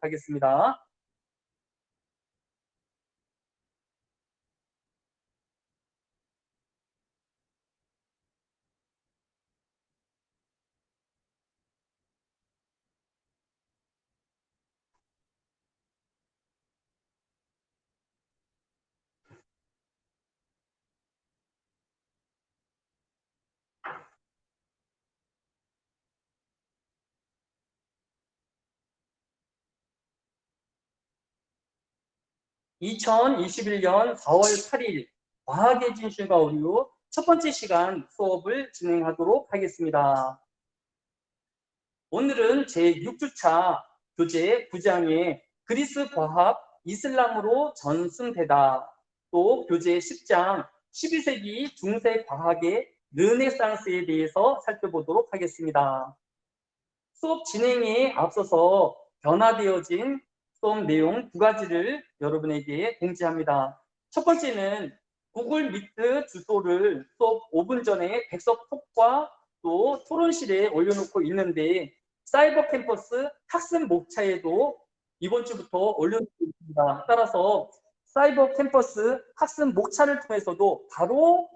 하겠습니다. (2021년 4월 8일) 과학의 진실과 오류 첫 번째 시간 수업을 진행하도록 하겠습니다. 오늘은 제6주차 교재 9장의 그리스 과학 이슬람으로 전승되다, 또 교재 10장 12세기 중세 과학의 르네상스에 대해서 살펴보도록 하겠습니다. 수업 진행에 앞서서 변화되어진 수업 내용 두 가지를 여러분에게 공지합니다. 첫 번째는 구글 미트 주소를 수업 5분 전에 백석톡과 또 토론실에 올려놓고 있는데, 사이버 캠퍼스 학습 목차에도 이번 주부터 올려놓고 있습니다. 따라서 사이버 캠퍼스 학습 목차를 통해서도 바로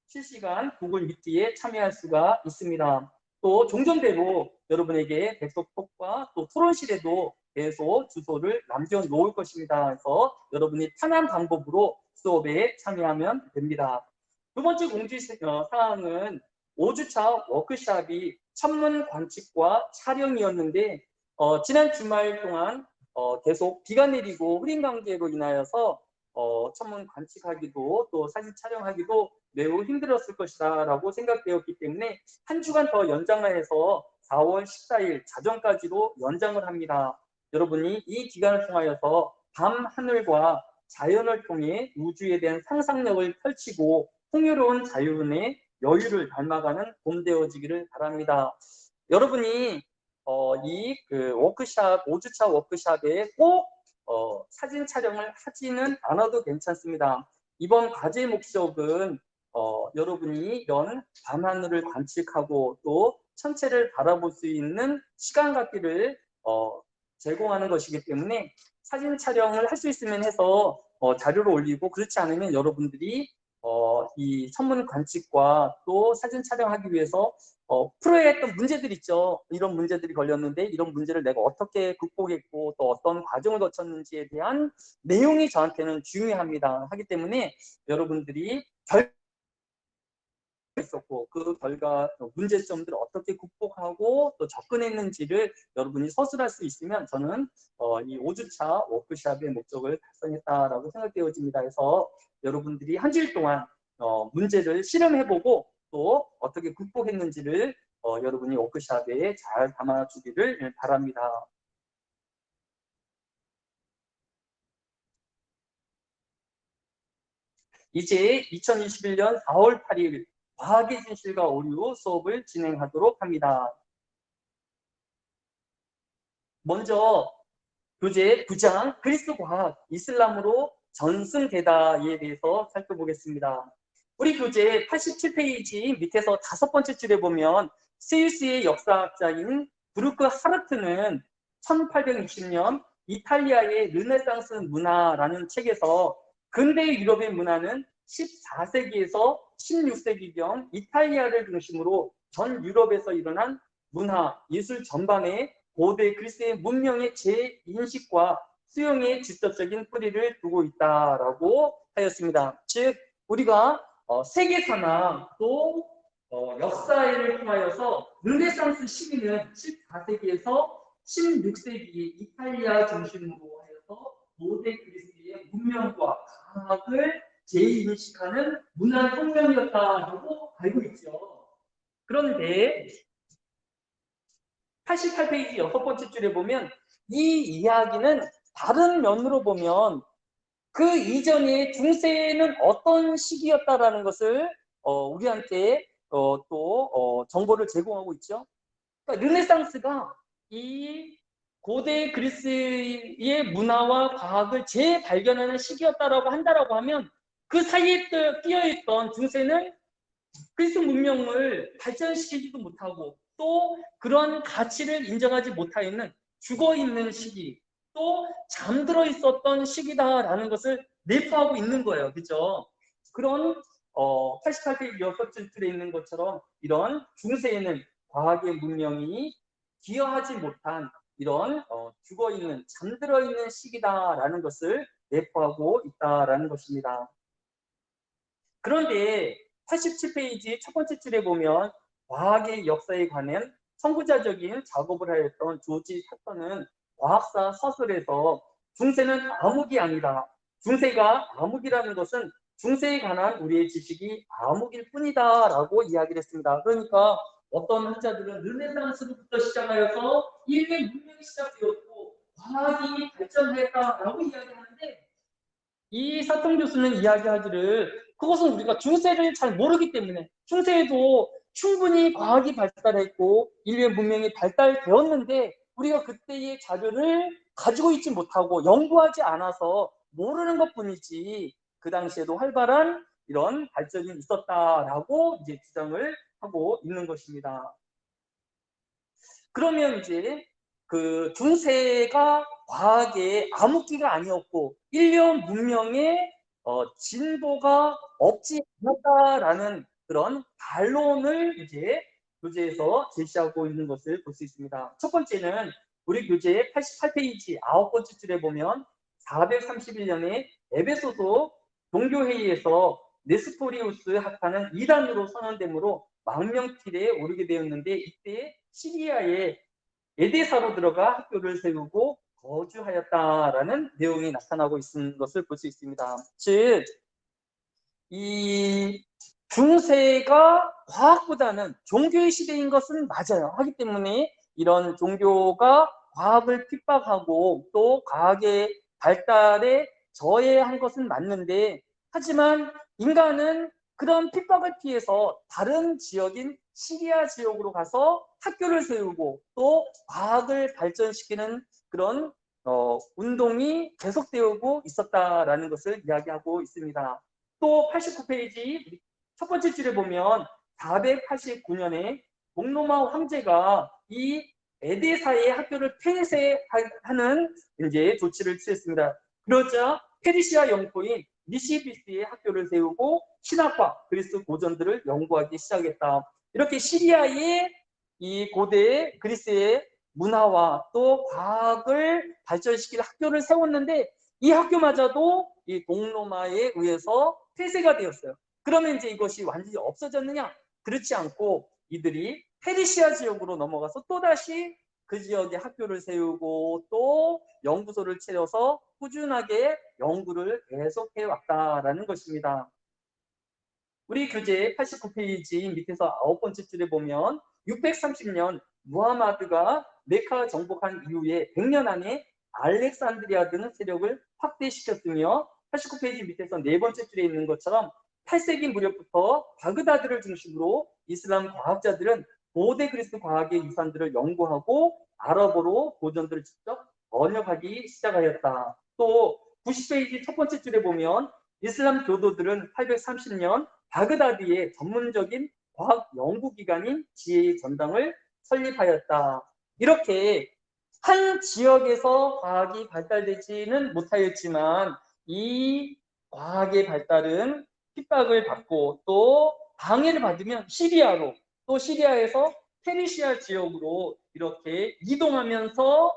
실시간 구글 미트에 참여할 수가 있습니다. 또 종전대로 여러분에게 백석톡과 또 토론실에도 계속 주소를 남겨놓을 것입니다. 그래서 여러분이 편한 방법으로 수업에 참여하면 됩니다. 두 번째 공지 사항은 5주차 워크숍이 천문 관측과 촬영이었는데, 지난 주말 동안 계속 비가 내리고 흐린 관계로 인하여서 천문 관측하기도 또 사진 촬영하기도 매우 힘들었을 것이다 라고 생각되었기 때문에 한 주간 더 연장을 해서 4월 14일 자정까지로 연장을 합니다. 여러분이 이 기간을 통하여서 밤 하늘과 자연을 통해 우주에 대한 상상력을 펼치고 풍요로운 자연의 여유를 닮아가는 봄 되어지기를 바랍니다. 여러분이 이 워크숍, 5주차 워크숍에 꼭 사진 촬영을 하지는 않아도 괜찮습니다. 이번 과제의 목적은 여러분이 이런 밤하늘을 관측하고 또 천체를 바라볼 수 있는 시간 갖기를 제공하는 것이기 때문에 사진 촬영을 할 수 있으면 해서 자료를 올리고, 그렇지 않으면 여러분들이 이 천문 관측과 또 사진 촬영하기 위해서 풀어야 했던 문제들 있죠. 이런 문제들이 걸렸는데 이런 문제를 내가 어떻게 극복했고 또 어떤 과정을 거쳤는지에 대한 내용이 저한테는 중요합니다. 하기 때문에 여러분들이 있었고 그 결과 문제점들을 어떻게 극복하고 또 접근했는지를 여러분이 서술할 수 있으면 저는 이 5주차 워크숍의 목적을 달성했다라고 생각되어집니다. 그래서 여러분들이 한 주일 동안 문제를 실험해보고 또 어떻게 극복했는지를 여러분이 워크숍에 잘 담아주기를 바랍니다. 이제 2021년 4월 8일 과학의 진실과 오류 수업을 진행하도록 합니다. 먼저 교재 9장 그리스 과학 이슬람으로 전승되다에 대해서 살펴보겠습니다. 우리 교재 87페이지 밑에서 5번째 줄에 보면 스위스의 역사학자인 브루크 하르트는 1860년 이탈리아의 르네상스 문화라는 책에서 근대 유럽의 문화는 14세기에서 16세기경 이탈리아를 중심으로 전 유럽에서 일어난 문화, 예술 전반에 고대 그리스의 문명의 재인식과 수용의 직접적인 뿌리를 두고 있다라고 하였습니다. 즉 우리가 세계사나 또 역사를 통하여서 르네상스 시기는 14세기에서 16세기 이탈리아 중심으로 하여서 고대 그리스의 문명과 과학을 재인식하는 문화혁명이었다고 알고 있죠. 그런데 88페이지 6번째 줄에 보면 이 이야기는 다른 면으로 보면 그 이전의 중세는 어떤 시기였다라는 것을 우리한테 또 정보를 제공하고 있죠. 그러니까 르네상스가 이 고대 그리스의 문화와 과학을 재발견하는 시기였다라고 한다라고 하면 그 사이에 끼어있던 중세는 그리스 문명을 발전시키지도 못하고 또 그런 가치를 인정하지 못하였는 죽어 있는 시기, 또 잠들어 있었던 시기다라는 것을 내포하고 있는 거예요. 그죠? 그런 88페이지 6줄에 있는 것처럼 이런 중세에는 과학의 문명이 기여하지 못한 이런 죽어 있는, 잠들어 있는 시기다라는 것을 내포하고 있다라는 것입니다. 그런데 87페이지 첫 번째 줄에 보면 과학의 역사에 관한 선구자적인 작업을 하였던 조지 사터는 과학사 서술에서 중세는 암흑이 아니다. 중세가 암흑이라는 것은 중세에 관한 우리의 지식이 암흑일 뿐이다 라고 이야기를 했습니다. 그러니까 어떤 학자들은 르네상스부터 시작하여서 인류 문명이 시작되었고 과학이 발전했다라고 이야기하는데, 이 사통 교수는 이야기하기를 그것은 우리가 중세를 잘 모르기 때문에, 중세에도 충분히 과학이 발달했고 인류의 문명이 발달되었는데 우리가 그때의 자료를 가지고 있지 못하고 연구하지 않아서 모르는 것뿐이지 그 당시에도 활발한 이런 발전이 있었다라고 이제 주장을 하고 있는 것입니다. 그러면 이제 그 중세가 과학의 암흑기가 아니었고 인류 문명의 진보가 없지 않았다라는 그런 반론을 이제 교재에서 제시하고 있는 것을 볼 수 있습니다. 첫 번째는 우리 교재 88페이지 9번째 줄에 보면 431년에 에베소서 종교회의에서 네스토리우스 학파는 이단으로 선언되므로 망명길에 오르게 되었는데, 이때 시리아의 에데사로 들어가 학교를 세우고 거주하였다라는 내용이 나타나고 있는 것을 볼 수 있습니다. 즉, 이 중세가 과학보다는 종교의 시대인 것은 맞아요. 하기 때문에 이런 종교가 과학을 핍박하고 또 과학의 발달에 저해한 것은 맞는데, 하지만 인간은 그런 핍박을 피해서 다른 지역인 시리아 지역으로 가서 학교를 세우고 또 과학을 발전시키는 그런 운동이 계속되고 있었다라는 것을 이야기하고 있습니다. 또 89페이지 첫 번째 줄에 보면 489년에 동로마 황제가 이 에데사의 학교를 폐쇄하는 이제 조치를 취했습니다. 그러자 페르시아 영토인 니시비스의 학교를 세우고 신학과, 그리스 고전들을 연구하기 시작했다. 이렇게 시리아의 이 고대 그리스의 문화와 또 과학을 발전시킬 학교를 세웠는데, 이 학교마저도 이 동로마에 의해서 폐쇄가 되었어요. 그러면 이제 이것이 완전히 없어졌느냐? 그렇지 않고 이들이 페르시아 지역으로 넘어가서 또다시 그 지역에 학교를 세우고 또 연구소를 차려서 꾸준하게 연구를 계속해 왔다라는 것입니다. 우리 교재 89페이지 밑에서 9번째 줄에 보면 630년 무하마드가 메카 정복한 이후에 100년 안에 알렉산드리아 등 세력을 확대시켰으며, 89페이지 밑에서 네 번째 줄에 있는 것처럼 8세기 무렵부터 바그다드를 중심으로 이슬람 과학자들은 고대 그리스 과학의 유산들을 연구하고 아랍어로 고전들을 직접 번역하기 시작하였다. 또 90페이지 첫 번째 줄에 보면 이슬람 교도들은 830년 바그다드의 전문적인 과학 연구기관인 지혜의 전당을 설립하였다. 이렇게 한 지역에서 과학이 발달되지는 못하였지만 이 과학의 발달은 핍박을 받고 또 방해를 받으면 시리아로, 또 시리아에서 페르시아 지역으로 이렇게 이동하면서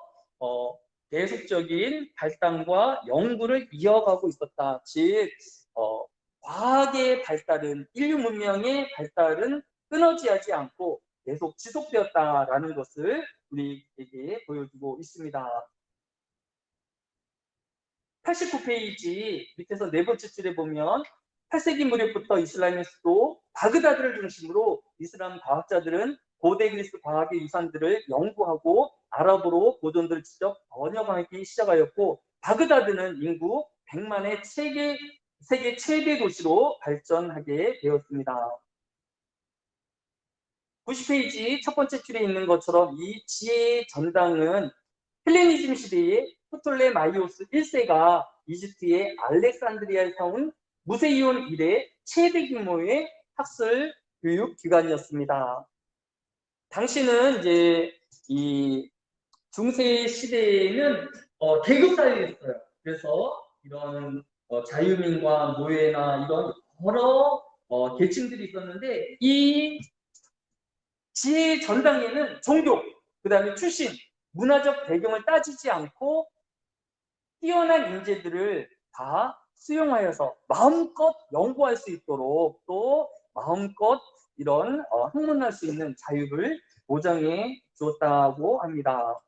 계속적인 발달과 연구를 이어가고 있었다. 즉 과학의 발달은, 인류 문명의 발달은 끊어지지 않고 계속 지속되었다라는 것을 우리에게 보여주고 있습니다. 89페이지 밑에서 네 번째 줄에 보면 8세기 무렵부터 이슬람의 수도 바그다드를 중심으로 이슬람 과학자들은 고대 그리스 과학의 유산들을 연구하고 아랍어로 고전들을 직접 번역하기 시작하였고, 바그다드는 인구 100만의 세계 최대 도시로 발전하게 되었습니다. 90페이지 첫 번째 줄에 있는 것처럼 이 지혜의 전당은 헬레니즘 시대의 프톨레마이오스 1세가 이집트의 알렉산드리아에 세운 무세이온 이래 최대 규모의 학술 교육 기관이었습니다. 당시는 이제 이 중세 시대에는 계급 사회였어요. 그래서 이런 자유민과 노예나 이런 여러 계층들이 있었는데 이 지혜 전당에는 종교, 그 다음에 출신, 문화적 배경을 따지지 않고 뛰어난 인재들을 다 수용하여서 마음껏 연구할 수 있도록 또 마음껏 이런 학문할 수 있는 자유를 보장해 주었다고 합니다.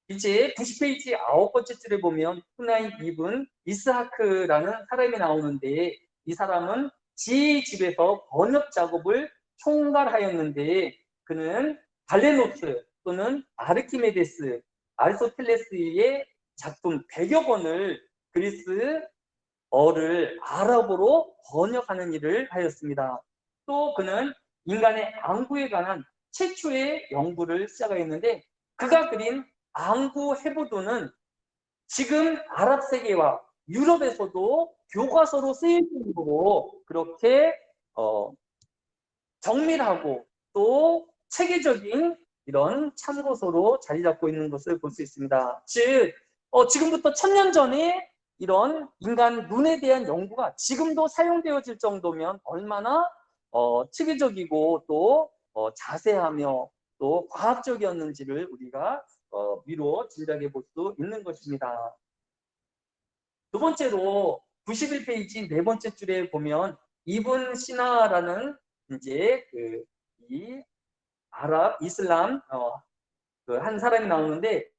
이제 90페이지 9번째 줄에 보면 후나인 이븐 이스하크라는 사람이 나오는데 이 사람은 지혜의 집에서 번역 작업을 총괄하였는데 그는 갈레노스 또는 아르키메데스, 아리스토텔레스의 작품 100여 권을 그리스어를 아랍어로 번역하는 일을 하였습니다. 또 그는 인간의 안구에 관한 최초의 연구를 시작하였는데 그가 그린 안구 해부도는 지금 아랍 세계와 유럽에서도 교과서로 쓰일 정도로 그렇게 정밀하고 또 체계적인 이런 참고서로 자리 잡고 있는 것을 볼 수 있습니다. 즉 지금부터 1000년 전에 이런 인간 눈에 대한 연구가 지금도 사용되어질 정도면 얼마나 체계적이고 또 자세하며 또 과학적이었는지를 우리가 미루어 짐작해 볼 수 있는 것입니다. 두 번째로 91페이지 네 번째 줄에 보면 이븐 시나라는 이제 이 아랍 이슬람 한 사람이 나오는데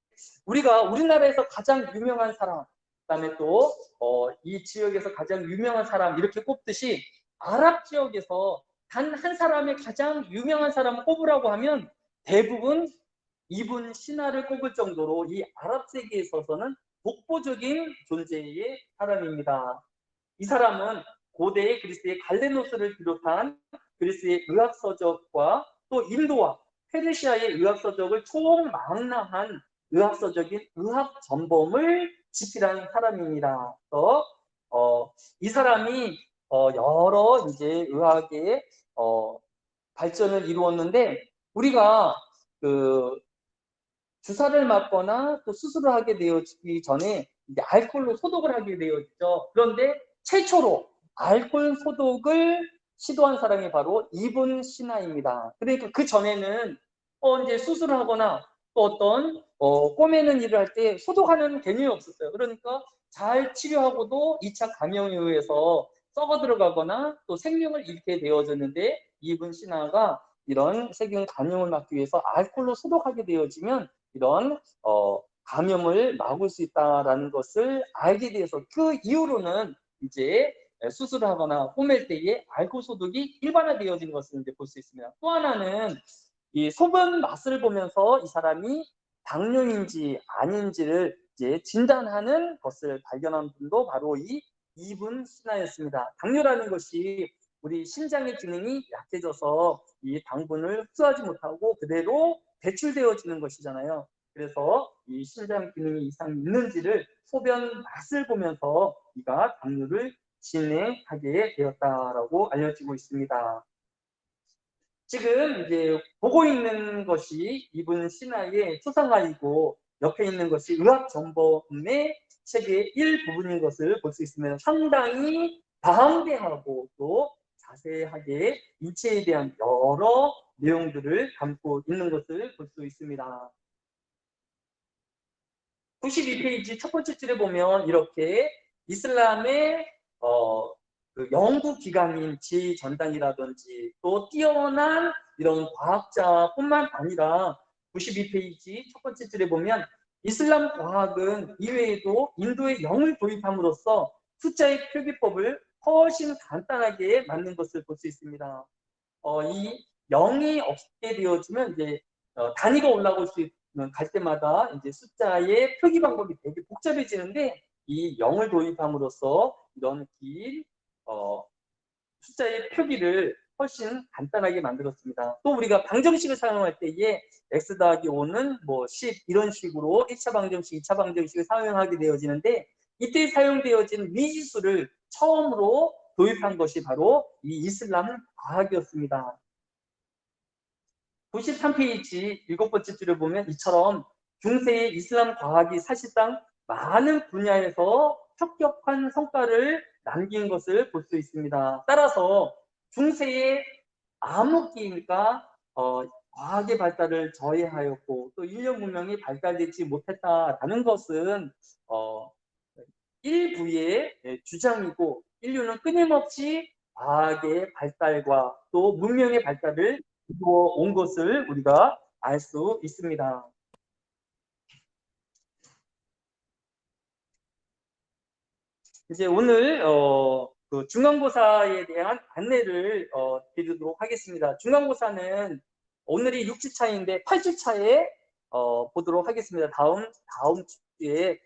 우리가 우리나라에서 가장 유명한 사람, 그다음에 또 이 지역에서 가장 유명한 사람 이렇게 꼽듯이 아랍 지역에서 단 한 사람의 가장 유명한 사람을 꼽으라고 하면 대부분 이분 신하를 꼽을 정도로 이 아랍 세계에 있어서는 독보적인 존재의 사람입니다. 이 사람은 고대 그리스의 갈레노스를 비롯한 그리스의 의학서적과 또 인도와 페르시아의 의학서적을 총망라한 의학서적인 의학 전범을 집필한 사람입니다. 그래서 이 사람이 여러 이제 의학의 발전을 이루었는데 우리가 그 주사를 맞거나 또 수술을 하게 되어지기 전에 이제 알코올로 소독을 하게 되었죠. 그런데 최초로 알코올 소독을 시도한 사람이 바로 이븐 시나입니다. 그러니까 그 전에는 이제 수술을 하거나 또 어떤 꼬매는 일을 할 때 소독하는 개념이 없었어요. 그러니까 잘 치료하고도 2차 감염에 의해서 썩어 들어가거나 또 생명을 잃게 되어졌는데 이븐 시나가 이런 세균 감염을 막기 위해서 알코올로 소독하게 되어지면 이런 감염을 막을 수 있다라는 것을 알게 돼서 그 이후로는 이제 수술을 하거나 꼬맬 때에 알코올 소독이 일반화되어진 것을 이제 볼 수 있습니다. 또 하나는 이 소변 맛을 보면서 이 사람이 당뇨인지 아닌지를 이제 진단하는 것을 발견한 분도 바로 이 이븐 시나였습니다. 당뇨라는 것이 우리 심장의 기능이 약해져서 이 당분을 흡수하지 못하고 그대로 배출되어지는 것이잖아요. 그래서 이 심장 기능이 이상이 있는지를 소변 맛을 보면서 이가 당뇨를 진행하게 되었다라고 알려지고 있습니다. 지금 이제 보고 있는 것이 이분 신화의 초상화이고 옆에 있는 것이 의학 전범의 책의 일부분인 것을 볼 수 있습니다. 상당히 방대하고 또 자세하게 인체에 대한 여러 내용들을 담고 있는 것을 볼 수 있습니다. 92페이지 첫 번째 줄에 보면 이렇게 이슬람의 그 연구 기관인 지전단이라든지 또 뛰어난 이런 과학자뿐만 아니라 92페이지 첫 번째 줄에 보면 이슬람 과학은 이외에도 인도의 영을 도입함으로써 숫자의 표기법을 훨씬 간단하게 만든 것을 볼 수 있습니다. 이 0이 없게 되어지면 이제 단위가 올라올 수 있는 갈 때마다 이제 숫자의 표기 방법이 되게 복잡해지는데 이 0을 도입함으로써 이런 긴 숫자의 표기를 훨씬 간단하게 만들었습니다. 또 우리가 방정식을 사용할 때에 x 더하기 5는 뭐 10 이런 식으로 1차 방정식, 2차 방정식을 사용하게 되어지는데 이때 사용되어진 미지수를 처음으로 도입한 것이 바로 이 이슬람 과학이었습니다. 93페이지 7번째 줄을 보면 이처럼 중세의 이슬람 과학이 사실상 많은 분야에서 혁혁한 성과를 남긴 것을 볼 수 있습니다. 따라서 중세의 암흑기니까 과학의 발달을 저해하였고 또 인류 문명이 발달되지 못했다라는 것은 일부의 주장이고 인류는 끊임없이 과학의 발달과 또 문명의 발달을 이루어 온 것을 우리가 알 수 있습니다. 이제 오늘 그 중간고사에 대한 안내를 드리도록 하겠습니다. 중간고사는 오늘이 6주차인데 8주차에 보도록 하겠습니다. 다음 주에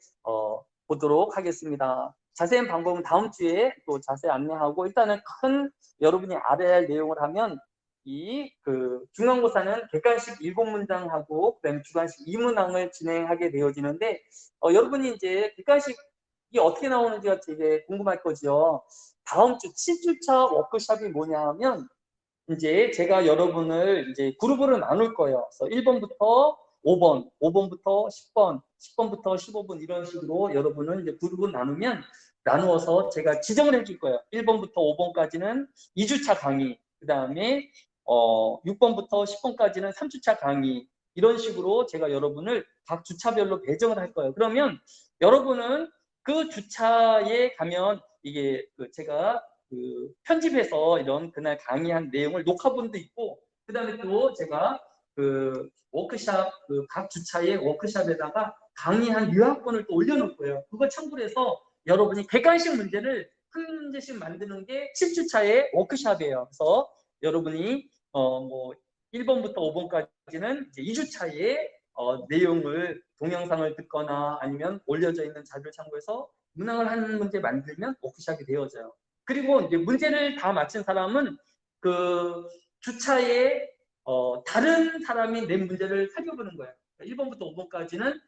보도록 하겠습니다. 자세한 방법은 다음 주에 또 자세히 안내하고 일단은 큰 여러분이 알아야 할 내용을 하면 이 그 중간고사는 객관식 7문장하고 그다음에 주관식 2문항을 진행하게 되어지는데 여러분이 이제 객관식 이게 어떻게 나오는지가 되게 궁금할 거죠. 다음 주 7주차 워크숍이 뭐냐 하면 이제 제가 여러분을 이제 그룹으로 나눌 거예요. 그래서 1번부터 5번, 5번부터 10번, 10번부터 15번 이런 식으로 여러분은 이제 그룹을 나누어서 제가 지정을 해줄 거예요. 1번부터 5번까지는 2주차 강의, 그 다음에 6번부터 10번까지는 3주차 강의 이런 식으로 제가 여러분을 각 주차별로 배정을 할 거예요. 그러면 여러분은 그 주차에 가면 이게 제가 편집해서 이런 그날 강의한 내용을 녹화본도 있고 그다음에 또 제가 워크샵 각 주차의 워크샵에다가 강의한 요약본을 또 올려놓을 거예요. 그거 참고로 해서 여러분이 객관식 문제를 한 문제씩 만드는 게 7주차의 워크샵이에요. 그래서 여러분이 뭐 1번부터 5번까지는 이제 2주차의 내용을 동영상을 듣거나 아니면 올려져 있는 자료를 참고해서 문항을 한 문제 만들면 워크샵이 되어져요. 그리고 이제 문제를 다 맞힌 사람은 그 주차에 다른 사람이 낸 문제를 살펴보는 거예요. 1번부터 5번까지는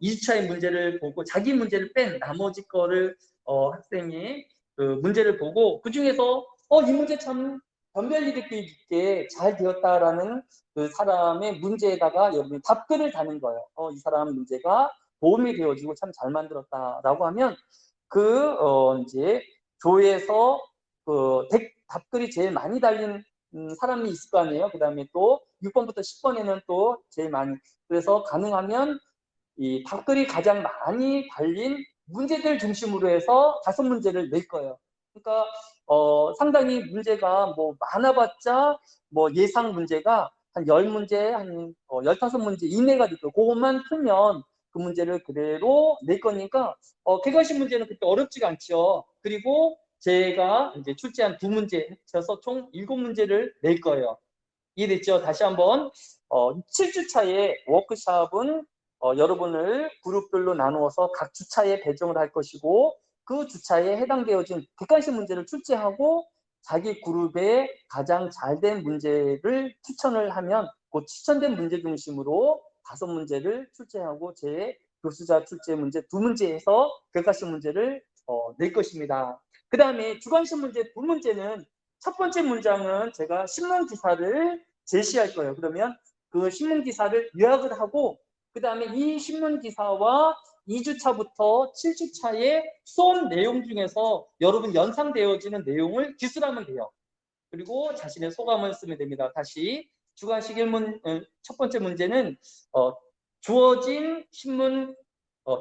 2주차의 문제를 보고 자기 문제를 뺀 나머지 거를 학생이 그 문제를 보고 그 중에서 이 문제 참 변별력 있게 잘 되었다라는 그 사람의 문제에다가 여러분이 답글을 다는 거예요. 이 사람 문제가 도움이 되어지고 참 잘 만들었다라고 하면 이제 조에서 답글이 제일 많이 달린 사람이 있을 거 아니에요. 그 다음에 또 6번부터 10번에는 또 제일 많이 그래서 가능하면 이 답글이 가장 많이 달린 문제들 중심으로 해서 5문제를 낼 거예요. 그러니까 상당히 문제가 뭐 많아봤자 뭐 예상 문제가 한 10문제, 한 15문제 이내가 될 거예요. 그것만 풀면 그 문제를 그대로 낼 거니까 객관식 문제는 그렇게 어렵지가 않죠. 그리고 제가 이제 출제한 2문제 해서 총 7문제를 낼 거예요. 이해됐죠? 다시 한번 7주차의 워크숍은 여러분을 그룹별로 나누어서 각 주차에 배정을 할 것이고 그 주차에 해당되어진 객관식 문제를 출제하고 자기 그룹에 가장 잘된 문제를 추천을 하면 그 추천된 문제 중심으로 5문제를 출제하고 제 교수자 출제 문제 2문제에서 객관식 문제를 낼 것입니다. 그 다음에 주관식 문제 2문제는 첫 번째 문장은 제가 신문 기사를 제시할 거예요. 그러면 그 신문 기사를 요약을 하고 그 다음에 이 신문 기사와 2주차부터 7주차의 수업 내용 중에서 여러분 연상되어지는 내용을 기술하면 돼요. 그리고 자신의 소감을 쓰면 됩니다. 다시 주관식 1문 첫 번째 문제는 주어진 신문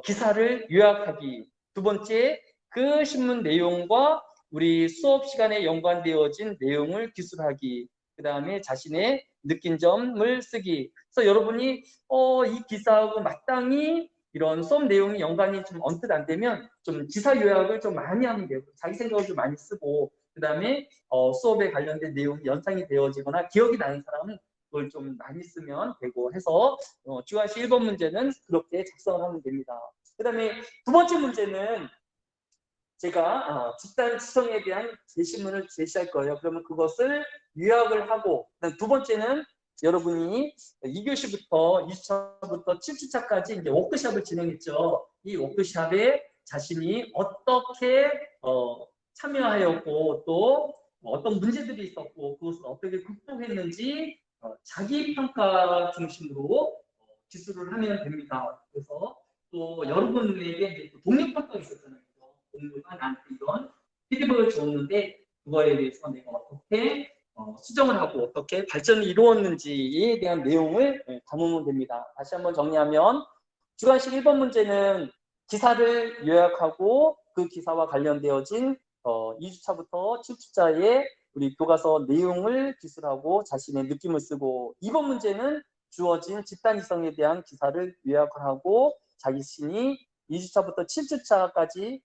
기사를 요약하기. 두 번째 그 신문 내용과 우리 수업 시간에 연관되어진 내용을 기술하기. 그 다음에 자신의 느낀 점을 쓰기. 그래서 여러분이 이 기사하고 마땅히 이런 수업 내용이 연관이 좀 언뜻 안 되면 좀 기사 요약을 좀 많이 하면 돼요. 자기 생각을 좀 많이 쓰고 그 다음에 수업에 관련된 내용이 연상이 되어지거나 기억이 나는 사람은 그걸 좀 많이 쓰면 되고 해서 주관식 1번 문제는 그렇게 작성을 하면 됩니다. 그 다음에 두 번째 문제는 제가 집단 지성에 대한 제시문을 제시할 거예요. 그러면 그것을 요약을 하고 두 번째는 여러분이 2교시부터 2주차부터 7주차까지 이제 워크숍을 진행했죠. 이 워크숍에 자신이 어떻게 참여하였고 또 어떤 문제들이 있었고 그것을 어떻게 극복했는지 자기 평가 중심으로 기술을 하면 됩니다. 그래서 또 여러분에게 이제 또 동료 평가가 있었잖아요. 동료가 나한테 이런 피드백을 줬는데 그거에 대해서 내가 어떻게 수정을 하고 어떻게 발전을 이루었는지에 대한 내용을 담으면 됩니다. 다시 한번 정리하면 주관식 1번 문제는 기사를 요약하고 그 기사와 관련되어진 2주차부터 7주차의 우리 교과서 내용을 기술하고 자신의 느낌을 쓰고 2번 문제는 주어진 집단 이성에 대한 기사를 요약을 하고 자신이 2주차부터 7주차까지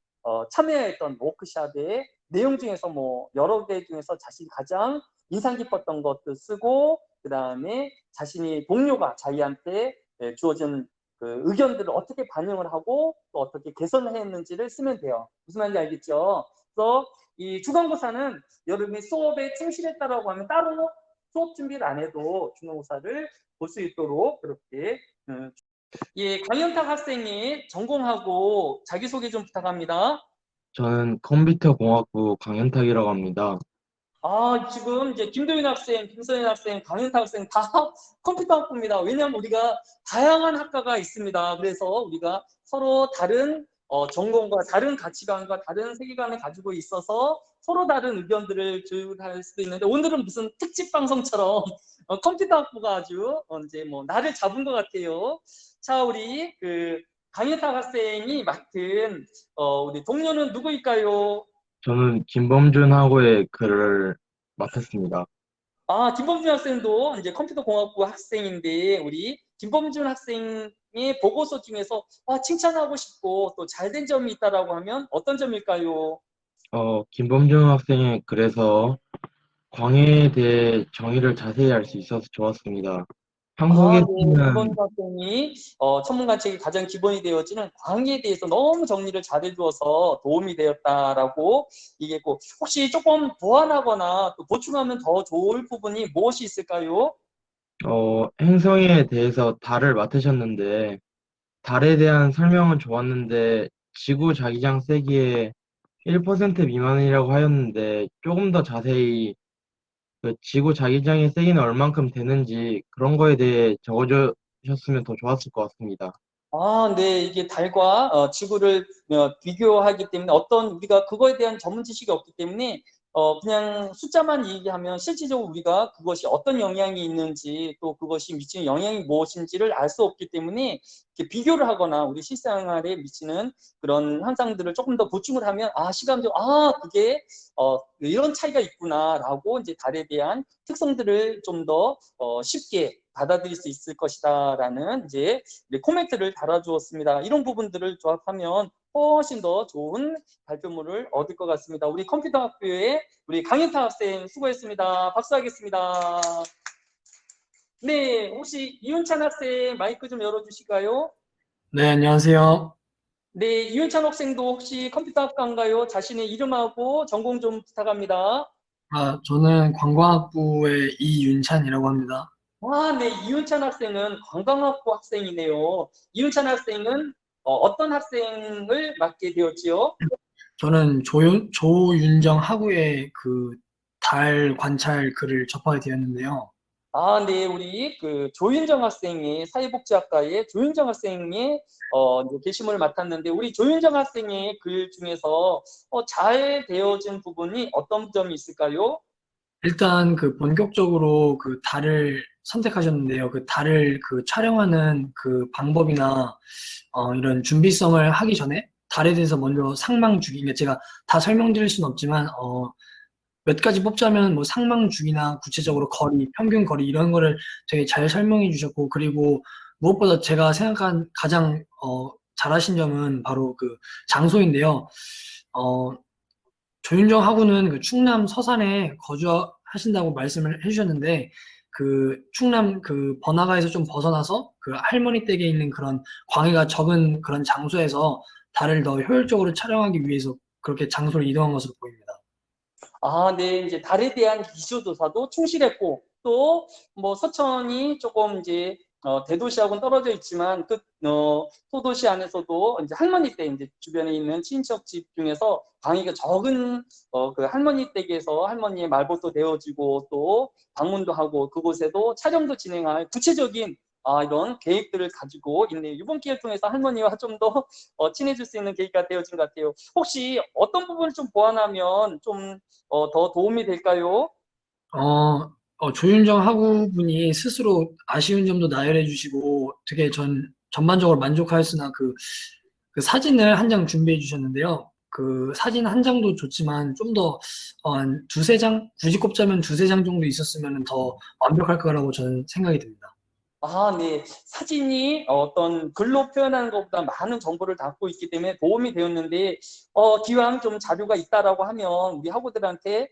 참여했던 워크샵의 내용 중에서 뭐 여러 개 중에서 자신이 가장 인상 깊었던 것도 쓰고 그 다음에 자신이 동료가 자기한테 주어진 그 의견들을 어떻게 반영을 하고 또 어떻게 개선을 했는지를 쓰면 돼요. 무슨 말인지 알겠죠? 그래서 이 중간고사는 여러분이 수업에 충실했다라고 하면 따로 수업 준비를 안 해도 중간고사를 볼 수 있도록 그렇게 예, 강현탁 학생이 전공하고 자기소개 좀 부탁합니다. 저는 컴퓨터공학부 강현탁이라고 합니다. 지금 이제 김도윤 학생, 김서현 학생, 강현탁 학생 다 컴퓨터 학부입니다. 왜냐하면 우리가 다양한 학과가 있습니다. 그래서 우리가 서로 다른 전공과 다른 가치관과 다른 세계관을 가지고 있어서 서로 다른 의견들을 교육할 수도 있는데 오늘은 무슨 특집 방송처럼 컴퓨터 학부가 아주 이제 뭐 나를 잡은 것 같아요. 자, 우리 그 강현탁 학생이 맡은 우리 동료는 누구일까요? 저는 김범준하고의 글을 맡았습니다. 김범준 학생도 이제 컴퓨터 공학부 학생인데 우리 김범준 학생의 보고서 중에서 칭찬하고 싶고 또 잘된 점이 있다라고 하면 어떤 점일까요? 김범준 학생의 글에서 광해에 대해 정의를 자세히 알 수 있어서 좋았습니다. 네. 김범준 한국에서는 학생이 천문관측이 가장 기본이 되어지는 광해에 대해서 너무 정리를 잘해주어서 도움이 되었다라고 얘기했고 혹시 조금 보완하거나 또 보충하면 더 좋을 부분이 무엇이 있을까요? 행성에 대해서 달을 맡으셨는데 달에 대한 설명은 좋았는데 지구 자기장 세기의 1% 미만이라고 하였는데 조금 더 자세히 그 지구 자기장의 세기는 얼만큼 되는지 그런 거에 대해 적어주셨으면 더 좋았을 것 같습니다. 네. 이게 달과 지구를 비교하기 때문에 어떤 우리가 그거에 대한 전문 지식이 없기 때문에 그냥 숫자만 얘기하면 실질적으로 우리가 그것이 어떤 영향이 있는지 또 그것이 미치는 영향이 무엇인지를 알 수 없기 때문에 이렇게 비교를 하거나 우리 실생활에 미치는 그런 현상들을 조금 더 보충을 하면 시감적으로 그게 이런 차이가 있구나라고 이제 달에 대한 특성들을 좀 더 쉽게 받아들일 수 있을 것이다라는 이제 코멘트를 달아주었습니다. 이런 부분들을 조합하면 훨씬 더 좋은 발표물을 얻을 것 같습니다. 우리 컴퓨터 학교의 우리 강현타 학생 수고했습니다. 박수하겠습니다. 네, 혹시 이윤찬 학생 마이크 좀 열어주실까요? 네, 안녕하세요. 네, 이윤찬 학생도 혹시 컴퓨터 학과인가요? 자신의 이름하고 전공 좀 부탁합니다. 저는 관광학부의 이윤찬이라고 합니다. 네, 이윤찬 학생은 관광학부 학생이네요. 이윤찬 학생은 어떤 학생을 맡게 되었지요? 저는 조윤정 학우의 그 달 관찰 글을 접하게 되었는데요. 네, 우리 그 조윤정 학생이 사회복지학과의 조윤정 학생이 이제 게시물을 맡았는데 우리 조윤정 학생의 글 중에서 잘 되어진 부분이 어떤 점이 있을까요? 일단 그 본격적으로 그 달을 선택하셨는데요. 그 달을 그 촬영하는 그 방법이나 이런 준비성을 하기 전에 달에 대해서 먼저 상망 주기, 그러니까 제가 다 설명드릴 수는 없지만 몇 가지 뽑자면 뭐 상망 주기나 구체적으로 거리, 평균 거리 이런 거를 되게 잘 설명해 주셨고 그리고 무엇보다 제가 생각한 가장 잘하신 점은 바로 그 장소인데요. 어, 조윤정 학우는 그 충남 서산에 거주하신다고 말씀을 해주셨는데 그 충남 그 번화가에서 좀 벗어나서 그 할머니 댁에 있는 그런 광해가 적은 그런 장소에서 달을 더 효율적으로 촬영하기 위해서 그렇게 장소를 이동한 것으로 보입니다. 네, 이제 달에 대한 기초조사도 충실했고, 또, 뭐, 서천이 조금 이제, 대도시하고는 떨어져 있지만 소도시 안에서도 이제 할머니 댁 이제 주변에 있는 친척 집 중에서 방위가 적은 그 할머니 댁에서 할머니의 말벗도 되어지고 또 방문도 하고 그곳에도 촬영도 진행할 구체적인 이런 계획들을 가지고 있네요. 이번 기회를 통해서 할머니와 좀 더 친해질 수 있는 계기가 되어진 것 같아요. 혹시 어떤 부분을 좀 보완하면 좀 더 도움이 될까요? 조윤정 학우분이 스스로 아쉬운 점도 나열해 주시고 되게 전반적으로 만족하였으나 그 사진을 한 장 준비해 주셨는데요. 그 사진 한 장도 좋지만 좀 더, 한 두세 장, 굳이 꼽자면 두세 장 정도 있었으면 더 완벽할 거라고 저는 생각이 듭니다. 네. 사진이 어떤 글로 표현하는 것보다 많은 정보를 담고 있기 때문에 도움이 되었는데, 기왕 좀 자료가 있다라고 하면 우리 학우들한테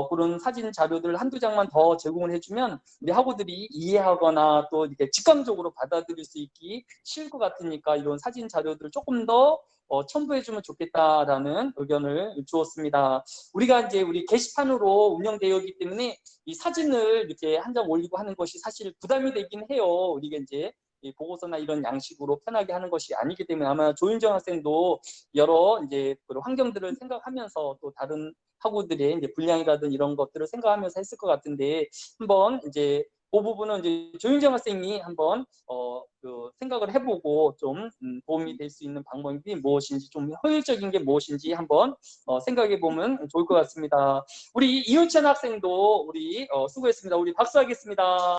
그런 사진 자료들 한두 장만 더 제공을 해주면 우리 학우들이 이해하거나 또 이렇게 직감적으로 받아들일 수 있기 쉬울 것 같으니까 이런 사진 자료들 조금 더 첨부해주면 좋겠다라는 의견을 주었습니다. 우리가 이제 우리 게시판으로 운영되어 있기 때문에 이 사진을 이렇게 한 장 올리고 하는 것이 사실 부담이 되긴 해요. 우리가 이제 이 보고서나 이런 양식으로 편하게 하는 것이 아니기 때문에 아마 조윤정 학생도 여러 이제 그런 환경들을 생각하면서 또 다른 학우들의 이제 분량이라든 이런 것들을 생각하면서 했을 것 같은데 한번 이제 그 부분은 이제 조윤정 학생이 한번 그 생각을 해보고 좀 도움이 될 수 있는 방법이 무엇인지 좀 효율적인 게 무엇인지 한번 생각해 보면 좋을 것 같습니다. 우리 이윤찬 학생도 우리 수고했습니다. 우리 박수하겠습니다.